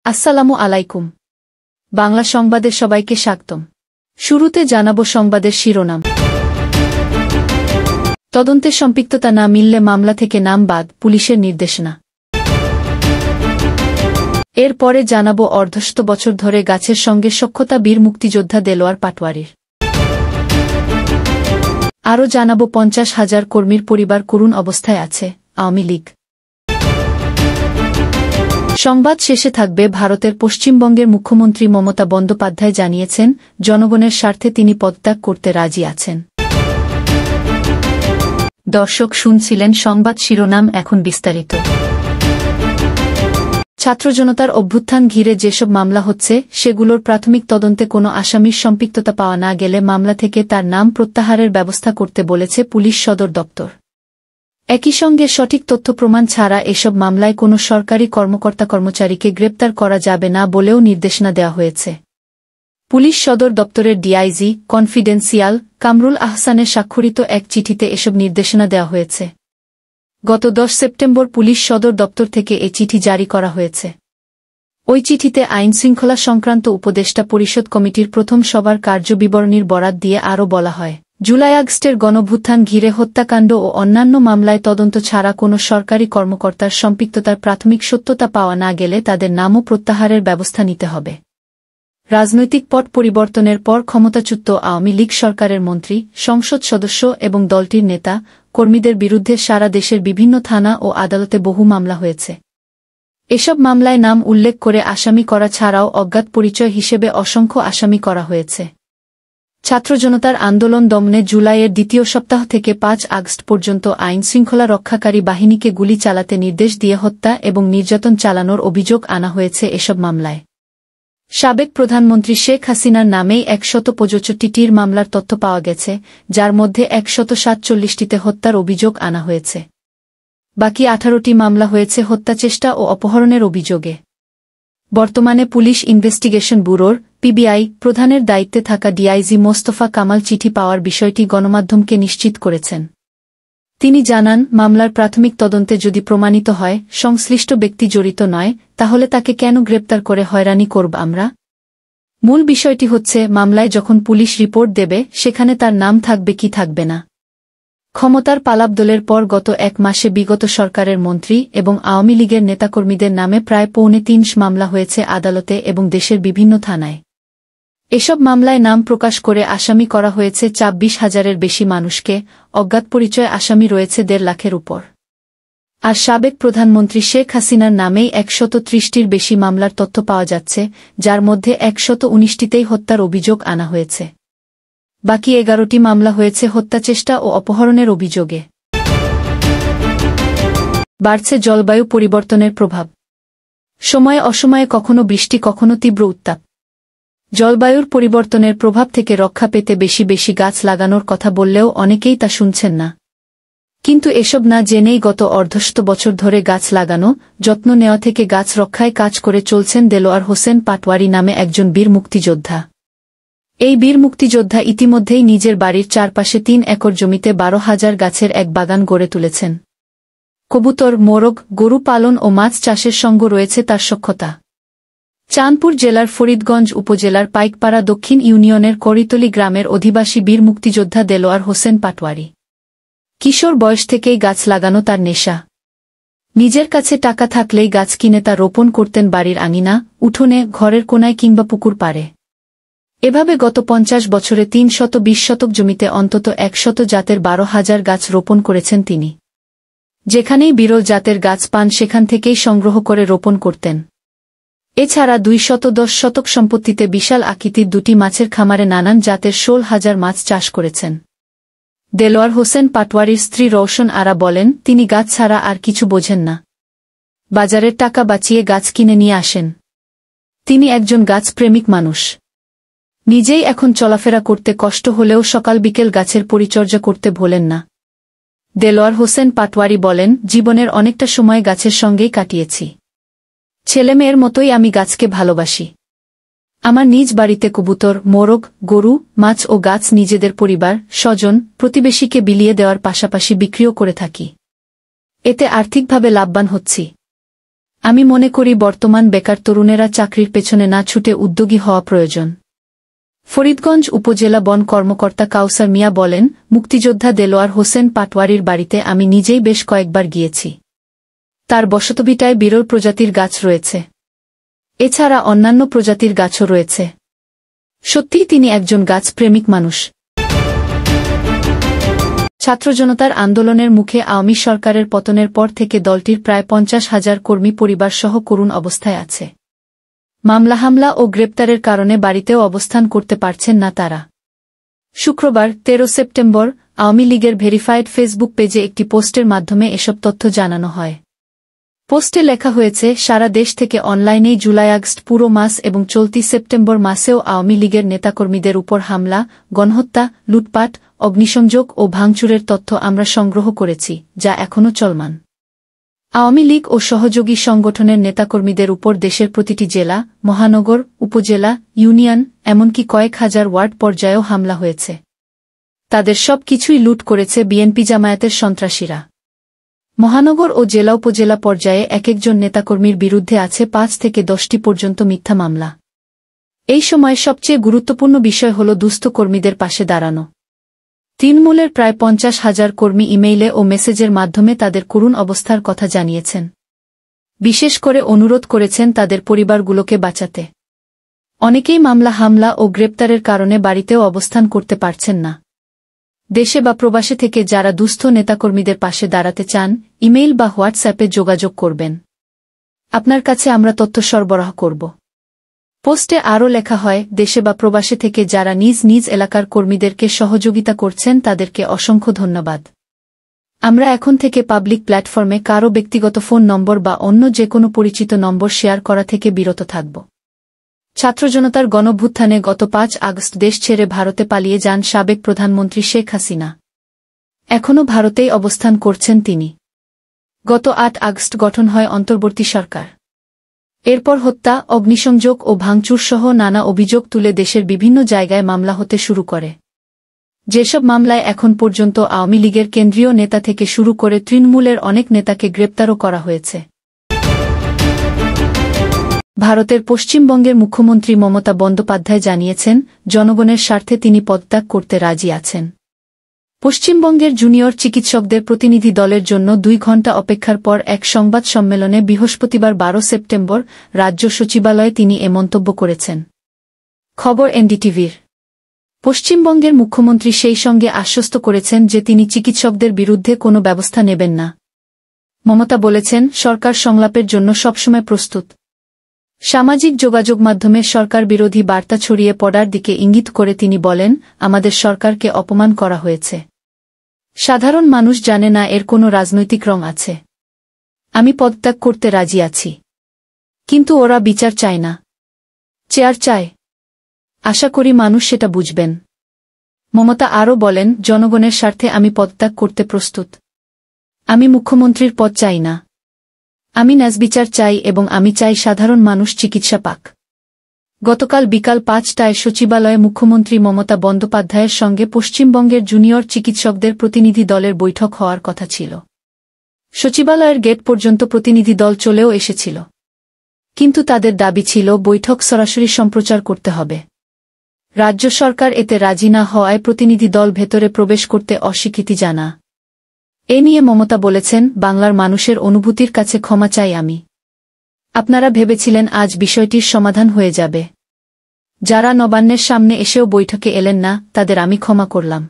আসসালামু আলাইকুম। বাংলা সংবাদে সবাইকে স্বাগতম। শুরুতে জানাবো সংবাদের শিরোনাম। তদন্তে সম্পৃক্ততা না মিললে মামলা থেকে নাম বাদ, পুলিশের নির্দেশনা। এরপরে জানাবো অর্ধশত বছর ধরে গাছের সঙ্গে সখ্যতা বীর মুক্তিযোদ্ধা দেলোয়ার পাটোয়ারির। আরও জানাবো 50,000 কর্মীর পরিবার করুণ অবস্থায় আছে, আওয়ামী লীগ। সংবাদ শেষে থাকবে ভারতের পশ্চিমবঙ্গের মুখ্যমন্ত্রী মমতা বন্দ্যোপাধ্যায় জানিয়েছেন, জনগণের স্বার্থে তিনি পদত্যাগ করতে রাজি আছেন। দর্শক শুনছিলেন সংবাদ শিরোনাম, এখন বিস্তারিত। ছাত্র জনতার অভ্যুত্থান ঘিরে যেসব মামলা হচ্ছে সেগুলোর প্রাথমিক তদন্তে কোনো আসামির সম্পৃক্ততা পাওয়া না গেলে মামলা থেকে তার নাম প্রত্যাহারের ব্যবস্থা করতে বলেছে পুলিশ সদর দপ্তর। একই সঙ্গে সঠিক তথ্য প্রমাণ ছাড়া এসব মামলায় কোনো সরকারি কর্মকর্তা-কর্মচারীকে গ্রেপ্তার করা যাবে না বলেও নির্দেশনা দেওয়া হয়েছে। পুলিশ সদর দপ্তরের ডিআইজি কনফিডেন্সিয়াল কামরুল আহসানের স্বাক্ষরিত এক চিঠিতে এসব নির্দেশনা দেওয়া হয়েছে। গত 10 সেপ্টেম্বর পুলিশ সদর দপ্তর থেকে এ চিঠি জারি করা হয়েছে। ওই চিঠিতে আইনশৃঙ্খলা সংক্রান্ত উপদেষ্টা পরিষদ কমিটির প্রথম সভার কার্যবিবরণীর বরাত দিয়ে আরও বলা হয়, জুলাই-আগস্টের গণঅভ্যুত্থান ঘিরে হত্যাকাণ্ড ও অন্যান্য মামলায় তদন্ত ছাড়া কোনো সরকারি কর্মকর্তার সম্পৃক্ততার প্রাথমিক সত্যতা পাওয়া না গেলে তাদের নামও প্রত্যাহারের ব্যবস্থা নিতে হবে। রাজনৈতিক পট পরিবর্তনের পর ক্ষমতাচ্যুত আওয়ামী লীগ সরকারের মন্ত্রী, সংসদ সদস্য এবং দলটির নেতা কর্মীদের বিরুদ্ধে সারা দেশের বিভিন্ন থানা ও আদালতে বহু মামলা হয়েছে। এসব মামলায় নাম উল্লেখ করে আসামি করা ছাড়াও অজ্ঞাত পরিচয় হিসেবে অসংখ্য আসামি করা হয়েছে। ছাত্র জনতার আন্দোলন দমনে জুলাইয়ের দ্বিতীয় সপ্তাহ থেকে 5 আগস্ট পর্যন্ত আইনশৃঙ্খলা রক্ষাকারী বাহিনীকে গুলি চালাতে নির্দেশ দিয়ে হত্যা এবং নির্যাতন চালানোর অভিযোগ আনা হয়েছে এসব মামলায়। সাবেক প্রধানমন্ত্রী শেখ হাসিনার নামেই 165টির মামলার তথ্য পাওয়া গেছে, যার মধ্যে 147টিতে হত্যার অভিযোগ আনা হয়েছে। বাকি 18টি মামলা হয়েছে হত্যাচেষ্টা ও অপহরণের অভিযোগে। বর্তমানে পুলিশ ইনভেস্টিগেশন ব্যুরোর পিবিআই প্রধানের দায়িত্বে থাকা ডিআইজি মোস্তফা কামাল চিঠি পাওয়ার বিষয়টি গণমাধ্যমকে নিশ্চিত করেছেন। তিনি জানান, মামলার প্রাথমিক তদন্তে যদি প্রমাণিত হয় সংশ্লিষ্ট ব্যক্তি জড়িত নয়, তাহলে তাকে কেন গ্রেপ্তার করে হয়রানি করব আমরা? মূল বিষয়টি হচ্ছে, মামলায় যখন পুলিশ রিপোর্ট দেবে সেখানে তার নাম থাকবে কি থাকবে না। ক্ষমতার পালাবদলের পর গত 1 মাসে বিগত সরকারের মন্ত্রী এবং আওয়ামী লীগের নেতাকর্মীদের নামে প্রায় 3.25 মামলা হয়েছে আদালতে এবং দেশের বিভিন্ন থানায়। এসব মামলায় নাম প্রকাশ করে আসামি করা হয়েছে 26,000-এর বেশি মানুষকে, অজ্ঞাত পরিচয় আসামি রয়েছে 1.5 লাখের উপর। আর সাবেক প্রধানমন্ত্রী শেখ হাসিনার নামেই 130টির বেশি মামলার তথ্য পাওয়া যাচ্ছে, যার মধ্যে 119টিতেই হত্যার অভিযোগ আনা হয়েছে। বাকি 11টি মামলা হয়েছে হত্যাচেষ্টা ও অপহরণের অভিযোগে। বাড়ছে জলবায়ু পরিবর্তনের প্রভাব। সময়ে অসময়ে কখনো বৃষ্টি, কখনো তীব্র উত্তাপ। জলবায়ুর পরিবর্তনের প্রভাব থেকে রক্ষা পেতে বেশি বেশি গাছ লাগানোর কথা বললেও অনেকেই তা শুনছেন না। কিন্তু এসব না জেনেই গত অর্ধশত বছর ধরে গাছ লাগানো, যত্ন নেওয়া থেকে গাছ রক্ষায় কাজ করে চলছেন দেলোয়ার হোসেন পাটোয়ারি নামে একজন বীর মুক্তিযোদ্ধা। এই বীর মুক্তিযোদ্ধা ইতিমধ্যেই নিজের বাড়ির চারপাশে 3 একর জমিতে 12,000 গাছের এক বাগান গড়ে তুলেছেন। কবুতর, মোরগ, গরু পালন ও মাছ চাষের সঙ্গে রয়েছে তার সখ্যতা। চাঁদপুর জেলার ফরিদগঞ্জ উপজেলার পাইকপাড়া দক্ষিণ ইউনিয়নের করিতলি গ্রামের অধিবাসী বীর মুক্তিযোদ্ধা দেলোয়ার হোসেন পাটোয়ারি। কিশোর বয়স থেকেই গাছ লাগানো তার নেশা। নিজের কাছে টাকা থাকলেই গাছ কিনে তা রোপণ করতেন বাড়ির আঙিনা, উঠোনে, ঘরের কোনায় কিংবা পুকুর পাড়ে। এভাবে গত 50 বছরে 320 শতক জমিতে অন্তত 100 জাতের 12,000 গাছ রোপণ করেছেন তিনি। যেখানেই বিরল জাতের গাছ পান সেখান থেকেই সংগ্রহ করে রোপণ করতেন। এছাড়া 210 শতক সম্পত্তিতে বিশাল আকৃতির 2টি মাছের খামারে নানান জাতের 16,000 মাছ চাষ করেছেন। দেলোয়ার হোসেন পাটোয়ারির স্ত্রী রওশন আরা বলেন, তিনি গাছ ছাড়া আর কিছু বোঝেন না। বাজারের টাকা বাঁচিয়ে গাছ কিনে নিয়ে আসেন। তিনি একজন গাছ প্রেমিক মানুষ। নিজেই এখন চলাফেরা করতে কষ্ট হলেও সকাল বিকেল গাছের পরিচর্যা করতে ভোলেন না। দেলোয়ার হোসেন পাটোয়ারি বলেন, জীবনের অনেকটা সময় গাছের সঙ্গেই কাটিয়েছি। ছেলেমেয়ের মতোই আমি গাছকে ভালোবাসি। আমার নিজ বাড়িতে কবুতর, মোরগ, গরু, মাছ ও গাছ নিজেদের পরিবার, স্বজন, প্রতিবেশীকে বিলিয়ে দেওয়ার পাশাপাশি বিক্রিও করে থাকি। এতে আর্থিকভাবে লাভবান হচ্ছি। আমি মনে করি বর্তমান বেকার তরুণেরা চাকরির পেছনে না ছুটে উদ্যোগী হওয়া প্রয়োজন। ফরিদগঞ্জ উপজেলা বন কর্মকর্তা কাউসার মিয়া বলেন, মুক্তিযোদ্ধা দেলোয়ার হোসেন পাটওয়ারির বাড়িতে আমি নিজেই বেশ কয়েকবার গিয়েছি। তার বসতভিটায় বিরল প্রজাতির গাছ রয়েছে। এছাড়া অন্যান্য প্রজাতির গাছও রয়েছে। সত্যিই তিনি একজন গাছপ্রেমিক মানুষ। ছাত্র জনতার আন্দোলনের মুখে আওয়ামী সরকারের পতনের পর থেকে দলটির প্রায় 50,000 কর্মী পরিবারসহ করুণ অবস্থায় আছে। মামলা হামলা ও গ্রেপ্তারের কারণে বাড়িতেও অবস্থান করতে পারছেন না তারা। শুক্রবার 13 সেপ্টেম্বর আওয়ামী লীগের ভেরিফাইড ফেসবুক পেজে একটি পোস্টের মাধ্যমে এসব তথ্য জানানো হয়। পোস্টে লেখা হয়েছে, সারা দেশ থেকে অনলাইনেই জুলাই-আগস্ট পুরো মাস এবং চলতি সেপ্টেম্বর মাসেও আওয়ামী লীগের নেতাকর্মীদের উপর হামলা, গণহত্যা, লুটপাট, অগ্নিসংযোগ ও ভাঙচুরের তথ্য আমরা সংগ্রহ করেছি, যা এখনও চলমান। আওয়ামী লীগ ও সহযোগী সংগঠনের নেতাকর্মীদের উপর দেশের প্রতিটি জেলা, মহানগর, উপজেলা, ইউনিয়ন, এমনকি কয়েক হাজার ওয়ার্ড পর্যায়েও হামলা হয়েছে। তাদের সব কিছুই লুট করেছে বিএনপি জামায়াতের সন্ত্রাসীরা। মহানগর ও জেলা উপজেলা পর্যায়ে একেকজন নেতাকর্মীর বিরুদ্ধে আছে 5 থেকে 10টি পর্যন্ত মিথ্যা মামলা। এই সময় সবচেয়ে গুরুত্বপূর্ণ বিষয় হল দুস্থ কর্মীদের পাশে দাঁড়ানো। তৃণমূলের প্রায় 50,000 কর্মী ইমেইলে ও মেসেজের মাধ্যমে তাদের করুণ অবস্থার কথা জানিয়েছেন। বিশেষ করে অনুরোধ করেছেন তাদের পরিবারগুলোকে বাঁচাতে। অনেকেই মামলা হামলা ও গ্রেপ্তারের কারণে বাড়িতেও অবস্থান করতে পারছেন না। দেশে বা প্রবাসে থেকে যারা দুস্থ নেতাকর্মীদের পাশে দাঁড়াতে চান, ইমেইল বা হোয়াটসঅ্যাপে যোগাযোগ করবেন। আপনার কাছে আমরা তথ্য সরবরাহ করব। পোস্টে আরও লেখা হয়, দেশে বা প্রবাসে থেকে যারা নিজ নিজ এলাকার কর্মীদেরকে সহযোগিতা করছেন তাদেরকে অসংখ্য ধন্যবাদ। আমরা এখন থেকে পাবলিক প্ল্যাটফর্মে কারও ব্যক্তিগত ফোন নম্বর বা অন্য যে কোনো পরিচিত নম্বর শেয়ার করা থেকে বিরত থাকব। ছাত্র জনতার গণভ্যুত্থানে গত 5 আগস্ট দেশ ছেড়ে ভারতে পালিয়ে যান সাবেক প্রধানমন্ত্রী শেখ হাসিনা। এখনও ভারতেই অবস্থান করছেন তিনি। গত 8 আগস্ট গঠন হয় অন্তর্বর্তী সরকার। এরপর হত্যা, অগ্নিসংযোগ ও ভাঙচুর সহ নানা অভিযোগ তুলে দেশের বিভিন্ন জায়গায় মামলা হতে শুরু করে। যেসব মামলায় এখন পর্যন্ত আওয়ামী লীগের কেন্দ্রীয় নেতা থেকে শুরু করে তৃণমূলের অনেক নেতাকে গ্রেপ্তারও করা হয়েছে। ভারতের পশ্চিমবঙ্গের মুখ্যমন্ত্রী মমতা বন্দ্যোপাধ্যায় জানিয়েছেন, জনগণের স্বার্থে তিনি পদত্যাগ করতে রাজি আছেন। পশ্চিমবঙ্গের জুনিয়র চিকিৎসকদের প্রতিনিধি দলের জন্য 2 ঘণ্টা অপেক্ষার পর এক সংবাদ সম্মেলনে বৃহস্পতিবার 12 সেপ্টেম্বর রাজ্য সচিবালয়ে তিনি এ মন্তব্য করেছেন। খবর এনডিটিভির। পশ্চিমবঙ্গের মুখ্যমন্ত্রী সেই সঙ্গে আশ্বস্ত করেছেন যে তিনি চিকিৎসকদের বিরুদ্ধে কোনো ব্যবস্থা নেবেন না। মমতা বলেছেন, সরকার সংলাপের জন্য সবসময় প্রস্তুত। সামাজিক যোগাযোগ মাধ্যমে সরকার বিরোধী বার্তা ছড়িয়ে পড়ার দিকে ইঙ্গিত করে তিনি বলেন, আমাদের সরকারকে অপমান করা হয়েছে। সাধারণ মানুষ জানে না এর কোনো রাজনৈতিক রং আছে। আমি পদত্যাগ করতে রাজি আছি। কিন্তু ওরা বিচার চায় না, চেয়ার চায়। আশা করি মানুষ সেটা বুঝবেন। মমতা আরও বলেন, জনগণের স্বার্থে আমি পদত্যাগ করতে প্রস্তুত। আমি মুখ্যমন্ত্রীর পদ চাই না। আমি ন্যায়বিচার চাই এবং আমি চাই সাধারণ মানুষ চিকিৎসা পাক। গতকাল বিকাল 5টায় সচিবালয়ে মুখ্যমন্ত্রী মমতা বন্দ্যোপাধ্যায়ের সঙ্গে পশ্চিমবঙ্গের জুনিয়র চিকিৎসকদের প্রতিনিধি দলের বৈঠক হওয়ার কথা ছিল। সচিবালয়ের গেট পর্যন্ত প্রতিনিধি দল চলেও এসেছিল। কিন্তু তাদের দাবি ছিল বৈঠক সরাসরি সম্প্রচার করতে হবে। রাজ্য সরকার এতে রাজি না হওয়ায় প্রতিনিধি দল ভেতরে প্রবেশ করতে অস্বীকৃতি জানা। এ নিয়ে মমতা বলেছেন, বাংলার মানুষের অনুভূতির কাছে ক্ষমা চাই আমি। আপনারা ভেবেছিলেন আজ বিষয়টির সমাধান হয়ে যাবে। যারা নবান্নের সামনে এসেও বৈঠকে এলেন না, তাদের আমি ক্ষমা করলাম।